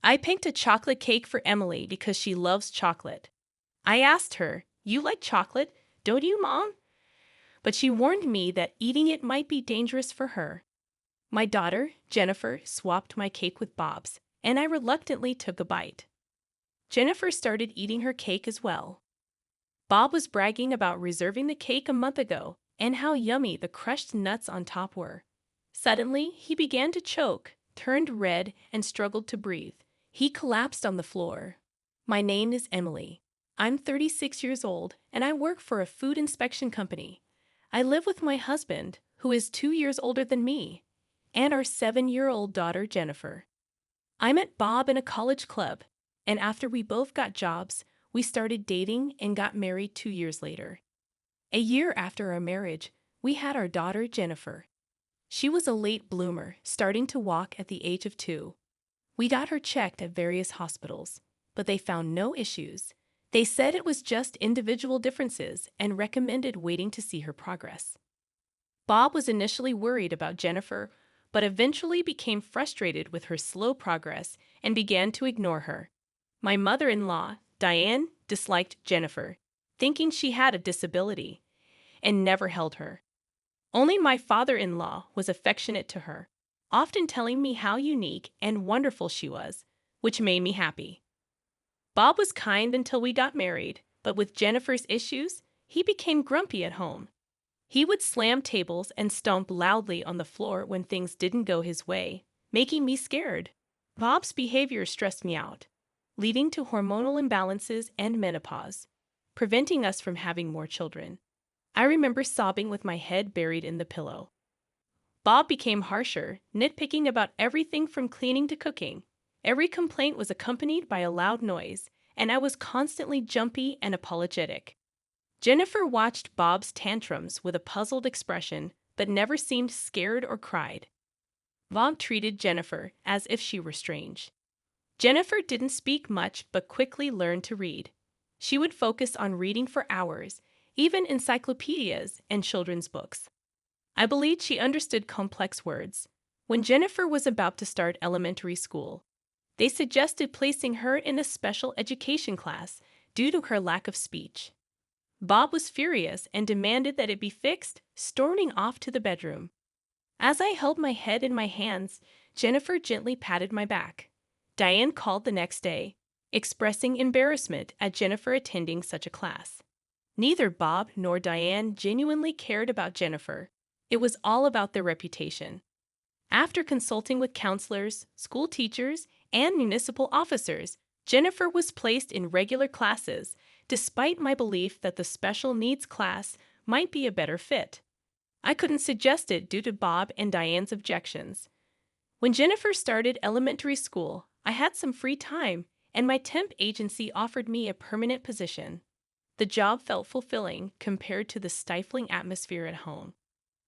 I picked a chocolate cake for Emily because she loves chocolate. I asked her, "You like chocolate, don't you, Mom?" But she warned me that eating it might be dangerous for her. My daughter, Jennifer, swapped my cake with Bob's, and I reluctantly took a bite. Jennifer started eating her cake as well. Bob was bragging about reserving the cake a month ago and how yummy the crushed nuts on top were. Suddenly, he began to choke, turned red, and struggled to breathe. He collapsed on the floor. My name is Emily. I'm 36 years old, and I work for a food inspection company. I live with my husband, who is 2 years older than me, and our 7-year-old daughter, Jennifer. I met Bob in a college club, and after we both got jobs, we started dating and got married 2 years later. A year after our marriage, we had our daughter, Jennifer. She was a late bloomer, starting to walk at the age of 2. We got her checked at various hospitals, but they found no issues. They said it was just individual differences and recommended waiting to see her progress. Bob was initially worried about Jennifer, but eventually became frustrated with her slow progress and began to ignore her. My mother-in-law, Diane, disliked Jennifer, thinking she had a disability, and never held her. Only my father-in-law was affectionate to her, often telling me how unique and wonderful she was, which made me happy. Bob was kind until we got married, but with Jennifer's issues, he became grumpy at home. He would slam tables and stomp loudly on the floor when things didn't go his way, making me scared. Bob's behavior stressed me out, leading to hormonal imbalances and menopause, preventing us from having more children. I remember sobbing with my head buried in the pillow. Bob became harsher, nitpicking about everything from cleaning to cooking. Every complaint was accompanied by a loud noise, and I was constantly jumpy and apologetic. Jennifer watched Bob's tantrums with a puzzled expression, but never seemed scared or cried. Bob treated Jennifer as if she were strange. Jennifer didn't speak much but quickly learned to read. She would focus on reading for hours, even encyclopedias and children's books. I believed she understood complex words. When Jennifer was about to start elementary school, they suggested placing her in a special education class due to her lack of speech. Bob was furious and demanded that it be fixed, storming off to the bedroom. As I held my head in my hands, Jennifer gently patted my back. Diane called the next day, expressing embarrassment at Jennifer attending such a class. Neither Bob nor Diane genuinely cared about Jennifer. It was all about their reputation. After consulting with counselors, school teachers, and municipal officers, Jennifer was placed in regular classes, despite my belief that the special needs class might be a better fit. I couldn't suggest it due to Bob and Diane's objections. When Jennifer started elementary school, I had some free time, and my temp agency offered me a permanent position. The job felt fulfilling compared to the stifling atmosphere at home.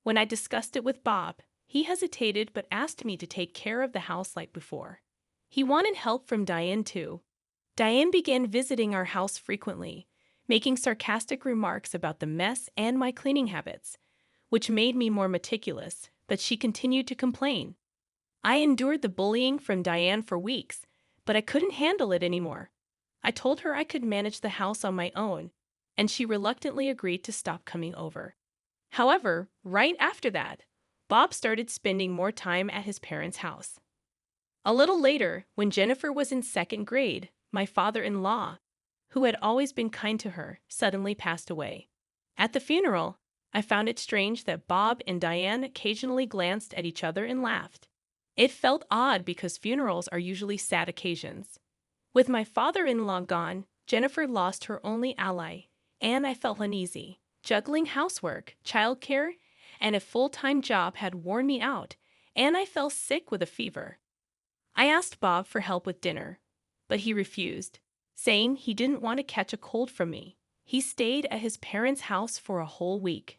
When I discussed it with Bob, he hesitated but asked me to take care of the house like before. He wanted help from Diane too. Diane began visiting our house frequently, making sarcastic remarks about the mess and my cleaning habits, which made me more meticulous, but she continued to complain. I endured the bullying from Diane for weeks, but I couldn't handle it anymore. I told her I could manage the house on my own, and she reluctantly agreed to stop coming over. However, right after that, Bob started spending more time at his parents' house. A little later, when Jennifer was in second grade, my father-in-law, who had always been kind to her, suddenly passed away. At the funeral, I found it strange that Bob and Diane occasionally glanced at each other and laughed. It felt odd because funerals are usually sad occasions. With my father-in-law gone, Jennifer lost her only ally, and I felt uneasy. Juggling housework, childcare, and a full-time job had worn me out, and I fell sick with a fever. I asked Bob for help with dinner, but he refused, saying he didn't want to catch a cold from me. He stayed at his parents' house for a whole week.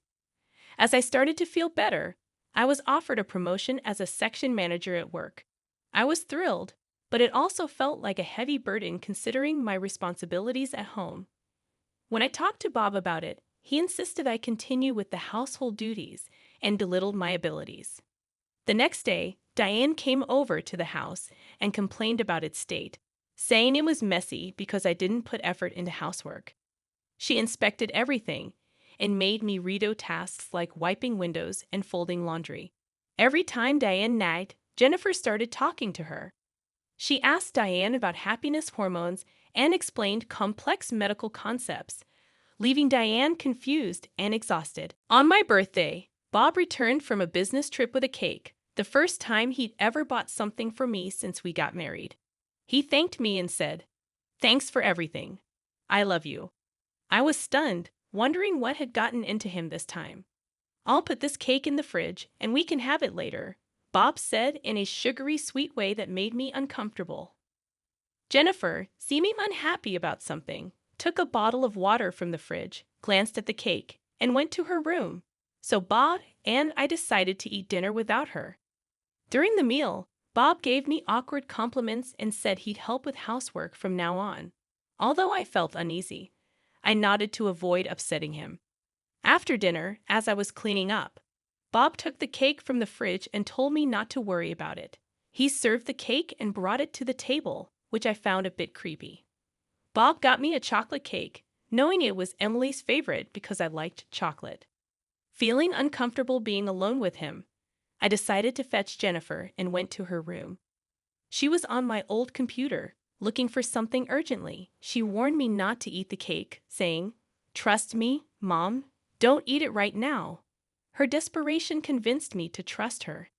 As I started to feel better, I was offered a promotion as a section manager at work. I was thrilled, but it also felt like a heavy burden considering my responsibilities at home. When I talked to Bob about it, he insisted I continue with the household duties and belittled my abilities. The next day, Diane came over to the house and complained about its state, saying it was messy because I didn't put effort into housework. She inspected everything and made me redo tasks like wiping windows and folding laundry. Every time Diane nagged, Jennifer started talking to her. She asked Diane about happiness hormones and explained complex medical concepts, leaving Diane confused and exhausted. On my birthday, Bob returned from a business trip with a cake, the first time he'd ever bought something for me since we got married. He thanked me and said, "Thanks for everything. I love you." I was stunned, wondering what had gotten into him this time. "I'll put this cake in the fridge and we can have it later," Bob said in a sugary sweet way that made me uncomfortable. Jennifer, seeming unhappy about something, took a bottle of water from the fridge, glanced at the cake, and went to her room. So Bob and I decided to eat dinner without her. During the meal, Bob gave me awkward compliments and said he'd help with housework from now on. Although I felt uneasy, I nodded to avoid upsetting him. After dinner, as I was cleaning up, Bob took the cake from the fridge and told me not to worry about it. He served the cake and brought it to the table, which I found a bit creepy. Bob got me a chocolate cake, knowing it was Emily's favorite because I liked chocolate. Feeling uncomfortable being alone with him, I decided to fetch Jennifer and went to her room. She was on my old computer, looking for something urgently. She warned me not to eat the cake, saying, "Trust me, Mom, don't eat it right now." Her desperation convinced me to trust her.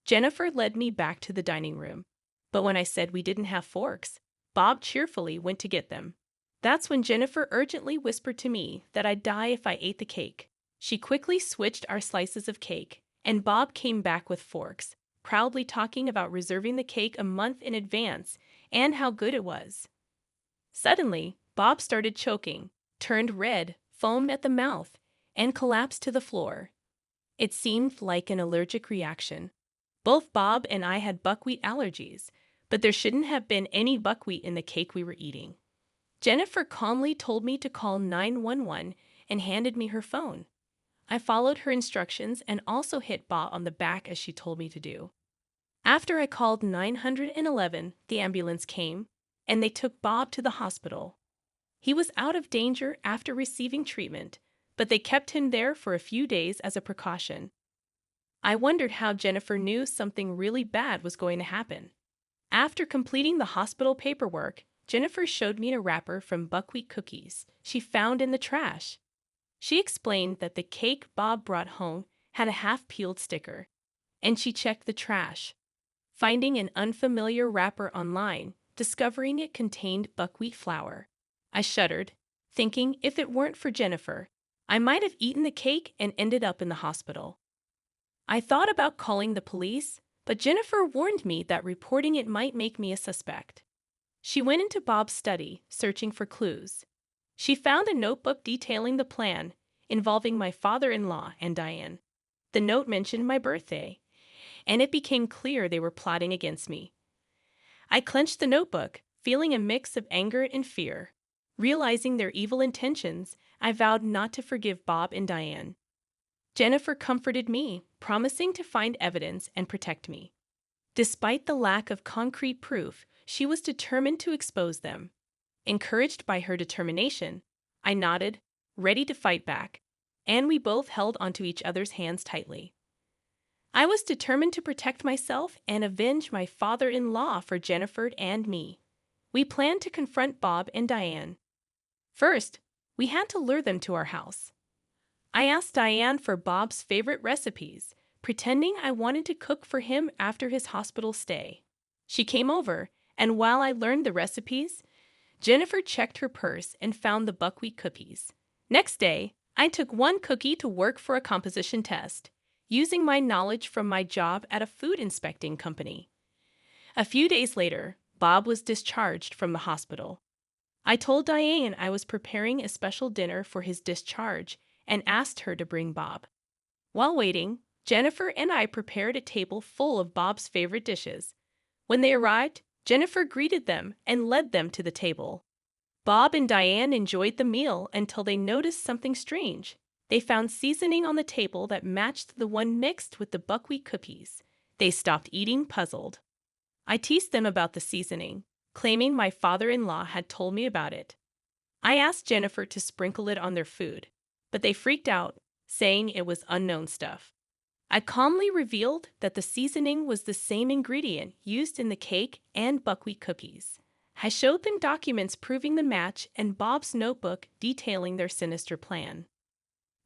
Jennifer led me back to the dining room, but when I said we didn't have forks, Bob cheerfully went to get them. That's when Jennifer urgently whispered to me that I'd die if I ate the cake. She quickly switched our slices of cake, and Bob came back with forks, proudly talking about reserving the cake a month in advance and how good it was. Suddenly, Bob started choking, turned red, foamed at the mouth, and collapsed to the floor. It seemed like an allergic reaction. Both Bob and I had buckwheat allergies, but there shouldn't have been any buckwheat in the cake we were eating. Jennifer calmly told me to call 911 and handed me her phone. I followed her instructions and also hit Bob on the back as she told me to do. After I called 911, the ambulance came, and they took Bob to the hospital. He was out of danger after receiving treatment, but they kept him there for a few days as a precaution. I wondered how Jennifer knew something really bad was going to happen. After completing the hospital paperwork, Jennifer showed me a wrapper from buckwheat cookies she found in the trash. She explained that the cake Bob brought home had a half-peeled sticker, and she checked the trash, finding an unfamiliar wrapper online, discovering it contained buckwheat flour. I shuddered, thinking if it weren't for Jennifer, I might have eaten the cake and ended up in the hospital. I thought about calling the police, but Jennifer warned me that reporting it might make me a suspect. She went into Bob's study, searching for clues. She found a notebook detailing the plan, involving my father-in-law and Diane. The note mentioned my birthday, and it became clear they were plotting against me. I clenched the notebook, feeling a mix of anger and fear. Realizing their evil intentions, I vowed not to forgive Bob and Diane. Jennifer comforted me, promising to find evidence and protect me. Despite the lack of concrete proof, she was determined to expose them. Encouraged by her determination, I nodded, ready to fight back, and we both held onto each other's hands tightly. I was determined to protect myself and avenge my father-in-law for Jennifer and me. We planned to confront Bob and Diane. First, we had to lure them to our house. I asked Diane for Bob's favorite recipes, pretending I wanted to cook for him after his hospital stay. She came over, and while I learned the recipes, Jennifer checked her purse and found the buckwheat cookies. Next day, I took one cookie to work for a composition test, using my knowledge from my job at a food inspecting company. A few days later, Bob was discharged from the hospital. I told Diane I was preparing a special dinner for his discharge and asked her to bring Bob. While waiting, Jennifer and I prepared a table full of Bob's favorite dishes. When they arrived, Jennifer greeted them and led them to the table. Bob and Diane enjoyed the meal until they noticed something strange. They found seasoning on the table that matched the one mixed with the buckwheat cookies. They stopped eating, puzzled. I teased them about the seasoning, claiming my father-in-law had told me about it. I asked Jennifer to sprinkle it on their food, but they freaked out, saying it was unknown stuff. I calmly revealed that the seasoning was the same ingredient used in the cake and buckwheat cookies. I showed them documents proving the match and Bob's notebook detailing their sinister plan.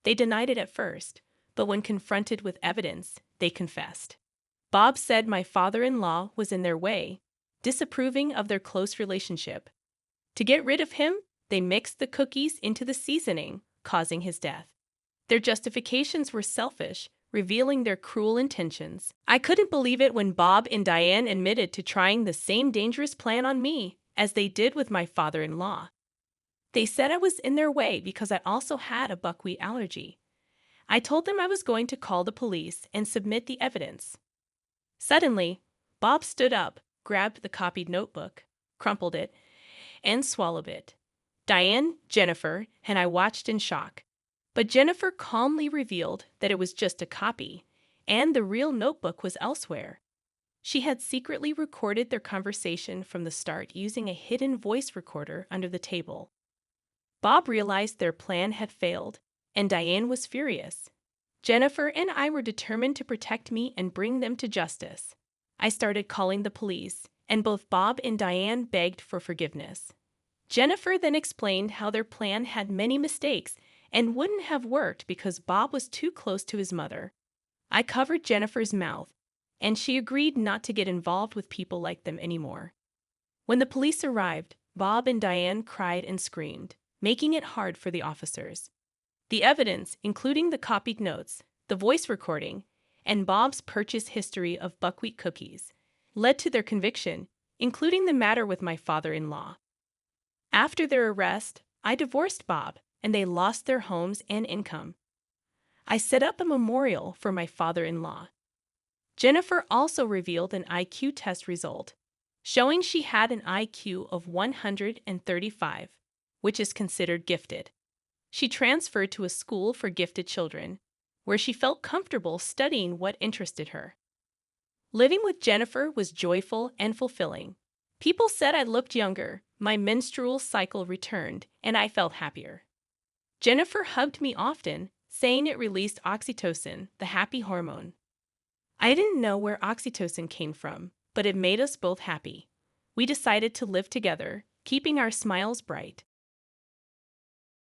They denied it at first, but when confronted with evidence, they confessed. Bob said my father-in-law was in their way, disapproving of their close relationship. To get rid of him, they mixed the cookies into the seasoning, causing his death. Their justifications were selfish, revealing their cruel intentions. I couldn't believe it when Bob and Diane admitted to trying the same dangerous plan on me as they did with my father-in-law. They said I was in their way because I also had a buckwheat allergy. I told them I was going to call the police and submit the evidence. Suddenly, Bob stood up, grabbed the copied notebook, crumpled it, and swallowed it. Diane, Jennifer, and I watched in shock. But Jennifer calmly revealed that it was just a copy, and the real notebook was elsewhere. She had secretly recorded their conversation from the start using a hidden voice recorder under the table. Bob realized their plan had failed, and Diane was furious. Jennifer and I were determined to protect me and bring them to justice. I started calling the police, and both Bob and Diane begged for forgiveness. Jennifer then explained how their plan had many mistakes and wouldn't have worked because Bob was too close to his mother. I covered Jennifer's mouth, and she agreed not to get involved with people like them anymore. When the police arrived, Bob and Diane cried and screamed, making it hard for the officers. The evidence, including the copied notes, the voice recording, and Bob's purchase history of buckwheat cookies, led to their conviction, including the matter with my father-in-law. After their arrest, I divorced Bob, and they lost their homes and income. I set up a memorial for my father-in-law. Jennifer also revealed an IQ test result, showing she had an IQ of 135, which is considered gifted. She transferred to a school for gifted children, where she felt comfortable studying what interested her. Living with Jennifer was joyful and fulfilling. People said I looked younger, my menstrual cycle returned, and I felt happier. Jennifer hugged me often, saying it released oxytocin, the happy hormone. I didn't know where oxytocin came from, but it made us both happy. We decided to live together, keeping our smiles bright.